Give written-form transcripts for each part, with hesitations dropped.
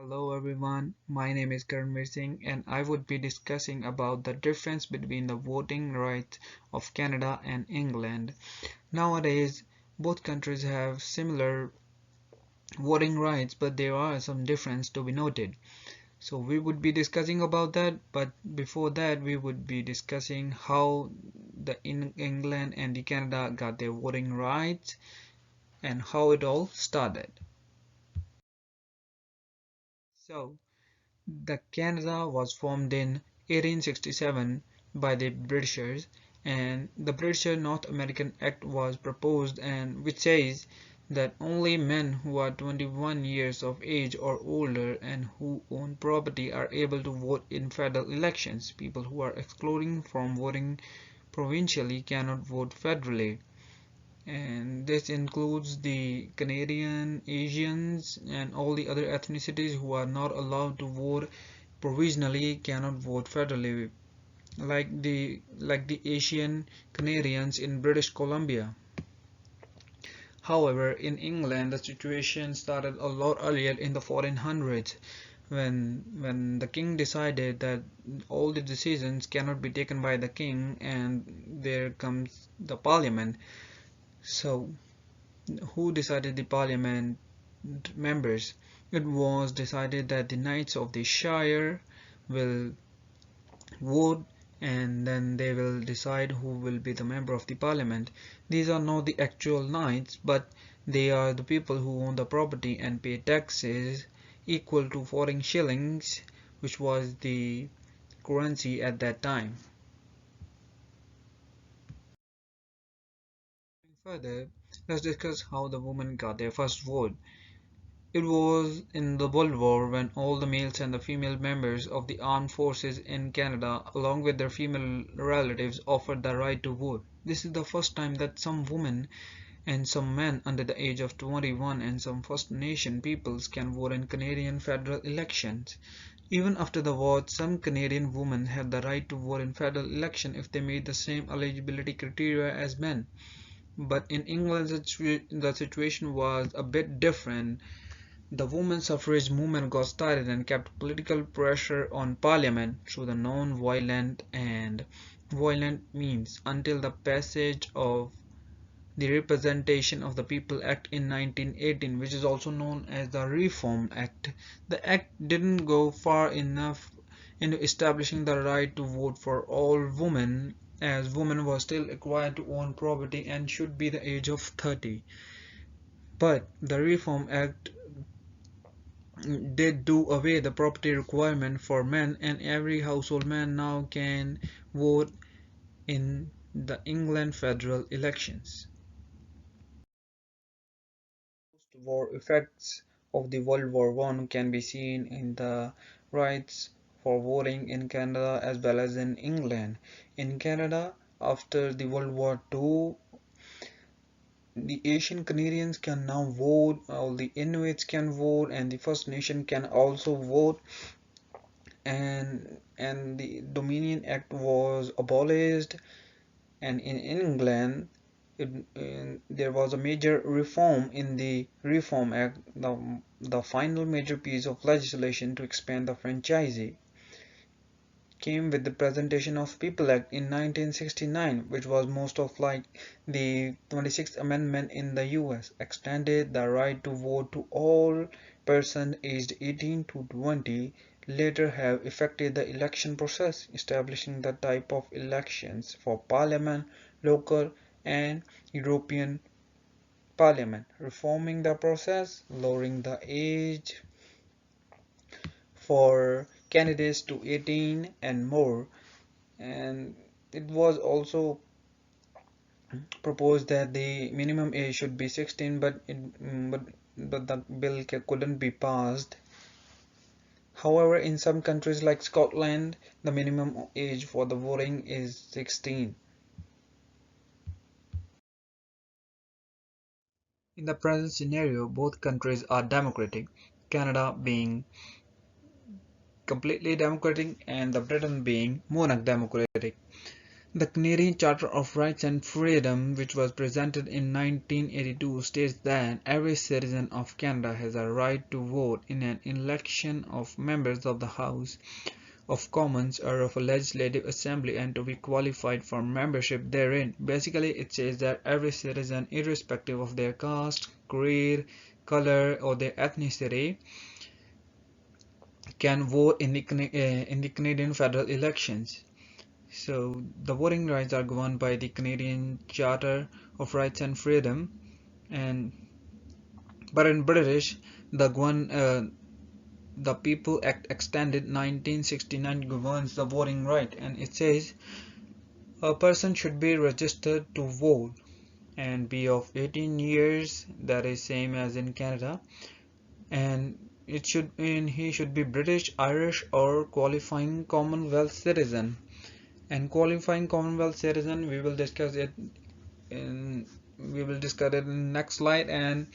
Hello everyone, my name is Karanveer Singh and I would be discussing about the difference between the voting rights of Canada and England. Nowadays, both countries have similar voting rights, but there are some differences to be noted. So we would be discussing about that, but before that we would be discussing how the England and the Canada got their voting rights and how it all started. So the Canada was formed in 1867 by the Britishers, and the British North American Act was proposed, and which says that only men who are 21 years of age or older and who own property are able to vote in federal elections. People who are excluded from voting provincially cannot vote federally, and this includes the Canadian, Asians, and all the other ethnicities who are not allowed to vote provisionally cannot vote federally, like the Asian Canadians in British Columbia. However, in England, the situation started a lot earlier in the 1400s when the king decided that all the decisions cannot be taken by the king, and there comes the parliament. So who decided the parliament members? It was decided that the knights of the shire will vote, and then they will decide who will be the member of the parliament. These are not the actual knights, but they are the people who own the property and pay taxes equal to foreign shillings, which was the currency at that time. Further, let's discuss how the women got their first vote. It was in the World War when all the males and the female members of the armed forces in Canada, along with their female relatives, offered the right to vote. This is the first time that some women and some men under the age of 21 and some First Nation peoples can vote in Canadian federal elections. Even after the war, some Canadian women had the right to vote in federal election if they meet the same eligibility criteria as men. But in England, the situation was a bit different. The women's suffrage movement got started and kept political pressure on parliament through the non-violent and violent means until the passage of the Representation of the People Act in 1918, which is also known as the Reform Act. The act didn't go far enough into establishing the right to vote for all women, as women were still required to own property and should be the age of 30. But the Reform Act did do away the property requirement for men, and every household man now can vote in the England federal elections. Post-war effects of the World War I can be seen in the rights for voting in Canada as well as in England. In Canada, after the World War II, the Asian Canadians can now vote, all the Inuits can vote, and the First Nation can also vote, and the Dominion Act was abolished. And in England, there was a major reform in the Reform Act, the final major piece of legislation to expand the franchise came with the Presentation of People Act in 1969, which was most of like the 26th Amendment in the US, extended the right to vote to all persons aged 18 to 20, later have affected the election process, establishing the type of elections for parliament, local and European parliament, reforming the process, lowering the age for candidates to 18 and more, and it was also proposed that the minimum age should be 16, but the bill couldn't be passed. However, in some countries like Scotland, the minimum age for the voting is 16. In the present scenario, both countries are democratic, Canada being completely democratic and the Britain being monarch democratic. The Canadian Charter of Rights and Freedom, which was presented in 1982, states that every citizen of Canada has a right to vote in an election of members of the House of Commons or of a legislative assembly and to be qualified for membership therein. Basically, it says that every citizen, irrespective of their caste, creed, color, or their ethnicity, can vote in the Canadian federal elections. So the voting rights are governed by the Canadian Charter of Rights and Freedom, and but in British, the People Act extended 1969 governs the voting right, and it says a person should be registered to vote and be of 18 years, that is same as in Canada, and he should be British, Irish, or qualifying Commonwealth citizen. And qualifying Commonwealth citizen, we will discuss it in next slide. And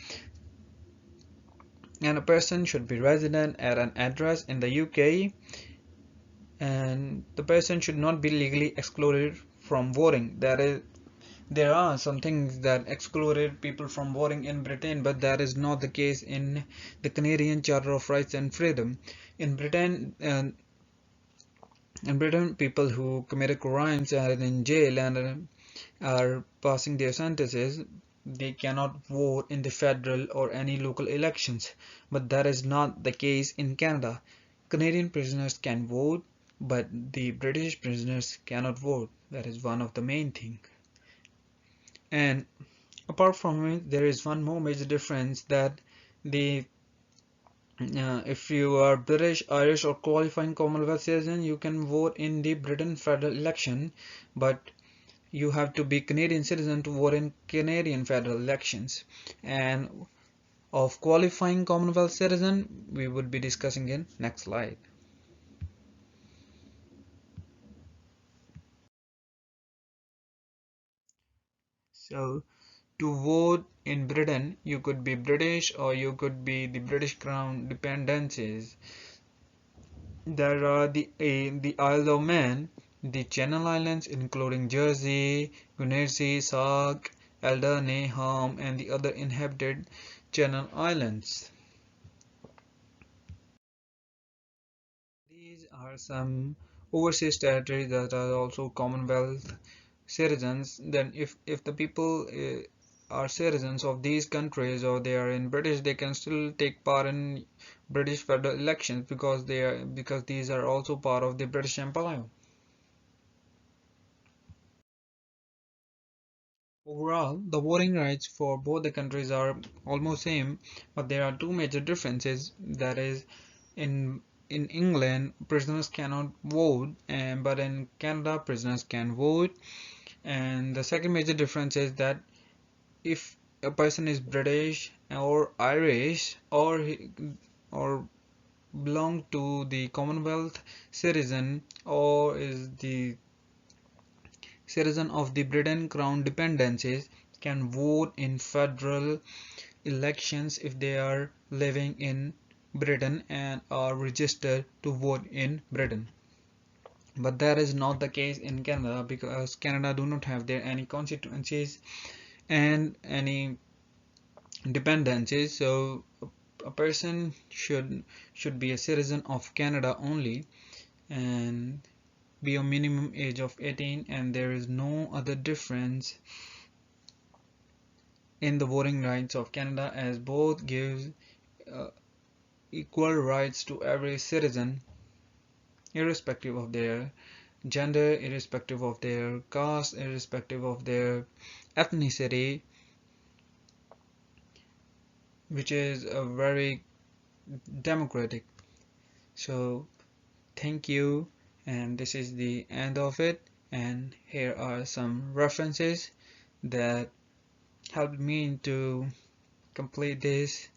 a person should be resident at an address in the UK, and the person should not be legally excluded from voting. There are some things that excluded people from voting in Britain, but that is not the case in the Canadian Charter of Rights and Freedom. In Britain, people who committed crimes are in jail and are passing their sentences. They cannot vote in the federal or any local elections, but that is not the case in Canada. Canadian prisoners can vote, but the British prisoners cannot vote. That is one of the main things. And apart from it, there is one more major difference that the if you are British, Irish, or qualifying Commonwealth citizen, you can vote in the Britain federal election, but you have to be Canadian citizen to vote in Canadian federal elections. And of qualifying Commonwealth citizen, we would be discussing in next slide. So to vote in Britain, you could be British or you could be the British Crown dependencies. There are the Isle of Man, the Channel Islands including Jersey, Guernsey, Sark, Elderney, Ham, and the other inhabited Channel Islands. These are some overseas territories that are also Commonwealth citizens. Then if the people are citizens of these countries or they are in British, they can still take part in British federal elections because these are also part of the British Empire. Overall, the voting rights for both the countries are almost same, but there are two major differences. That is, in England, prisoners cannot vote, but in Canada, prisoners can vote. And the second major difference is that if a person is British or Irish or belong to the Commonwealth citizen or is the citizen of the Britain Crown dependencies, can vote in federal elections if they are living in Britain and are registered to vote in Britain. But that is not the case in Canada because Canada do not have there any constituencies and any dependencies. So a person should be a citizen of Canada only and be a minimum age of 18, and there is no other difference in the voting rights of Canada as both gives uh, equal rights to every citizen irrespective of their gender, irrespective of their caste, irrespective of their ethnicity, which is a very democratic. So thank you, and this is the end of it, and here are some references that helped me to complete this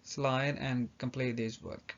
slide and complete this work.